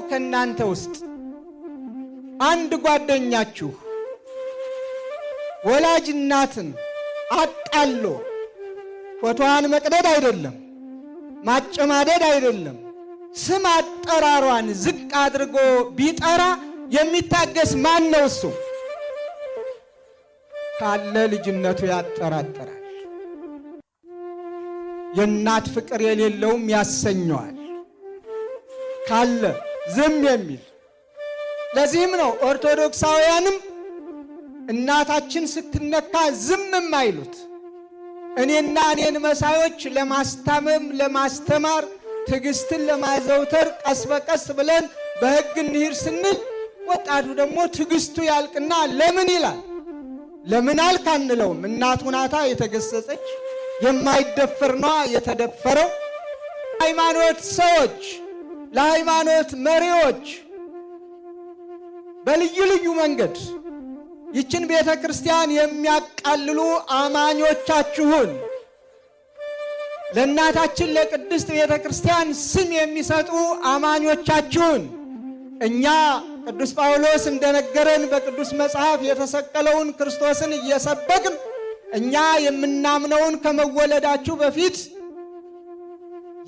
ከናንተ ውስጥ አንድ ጓደኛችሁ ወላጅ እናትን አጣሎ ፎቶዋን መቅደድ አይደለም፣ ማጨማደድ አይደለም፣ ስም አጠራሯን ዝቅ አድርጎ ቢጠራ የሚታገስ ማን ነው? እሱ ካለ ልጅነቱ ያጠራጠራል። የእናት ፍቅር የሌለውም ያሰኘዋል ካለ ዝም የሚል። ለዚህም ነው ኦርቶዶክሳውያንም እናታችን ስትነካ ዝም የማይሉት። እኔና እኔን መሳዮች ለማስታመም ለማስተማር ትዕግስትን ለማዘውተር ቀስ በቀስ ብለን በሕግ እንሂድ ስንል ወጣቱ ደግሞ ትዕግስቱ ያልቅና ለምን ይላል። ለምን አልክ አንለውም። እናቱ ናታ የተገሰጸች፣ የማይደፈር ነው የተደፈረው። ሃይማኖት ሰዎች ለሃይማኖት መሪዎች በልዩ ልዩ መንገድ ይችን ቤተ ክርስቲያን የሚያቃልሉ አማኞቻችሁን ለእናታችን ለቅድስት ቤተ ክርስቲያን ስም የሚሰጡ አማኞቻችሁን እኛ ቅዱስ ጳውሎስ እንደነገረን በቅዱስ መጽሐፍ የተሰቀለውን ክርስቶስን እየሰበክን እኛ የምናምነውን ከመወለዳችሁ በፊት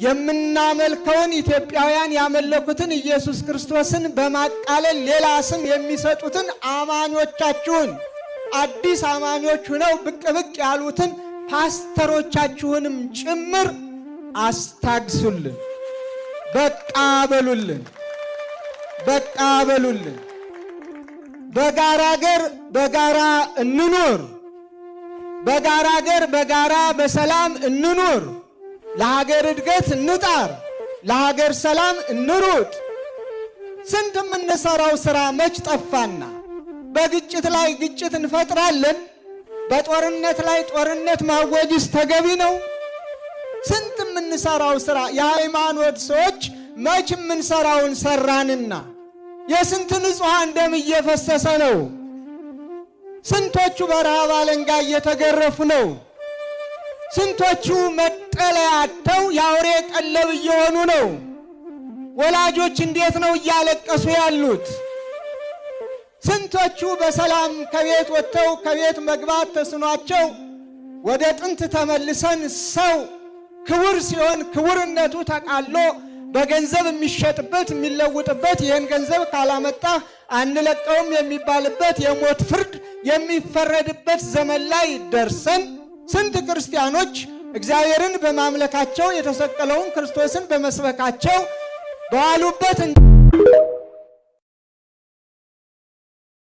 የምናመልከውን ኢትዮጵያውያን ያመለኩትን ኢየሱስ ክርስቶስን በማቃለል ሌላ ስም የሚሰጡትን አማኞቻችሁን አዲስ አማኞች ሆነው ብቅ ብቅ ያሉትን ፓስተሮቻችሁንም ጭምር አስታግሱልን። በቃ በሉልን፣ በቃ በሉልን። በጋራ አገር በጋራ እንኑር። በጋራ አገር በጋራ በሰላም እንኑር። ለሀገር እድገት እንጣር፣ ለሀገር ሰላም እንሩጥ። ስንት የምንሰራው ሥራ መች ጠፋና? በግጭት ላይ ግጭት እንፈጥራለን። በጦርነት ላይ ጦርነት ማወጅስ ተገቢ ነው? ስንት የምንሰራው ሥራ የሃይማኖት ሰዎች መች የምንሰራውን ሰራንና የስንት ንጹሐን ደም እየፈሰሰ ነው? ስንቶቹ በረሃብ አለንጋ እየተገረፉ ነው? ስንቶቹ መጠለያ አጥተው የአውሬ ቀለብ እየሆኑ ነው? ወላጆች እንዴት ነው እያለቀሱ ያሉት? ስንቶቹ በሰላም ከቤት ወጥተው ከቤት መግባት ተስኗቸው ወደ ጥንት ተመልሰን ሰው ክቡር ሲሆን ክቡርነቱ ተቃሎ በገንዘብ የሚሸጥበት የሚለውጥበት ይህን ገንዘብ ካላመጣ አንለቀውም የሚባልበት የሞት ፍርድ የሚፈረድበት ዘመን ላይ ደርሰን ስንት ክርስቲያኖች እግዚአብሔርን በማምለካቸው የተሰቀለውን ክርስቶስን በመስበካቸው በዋሉበት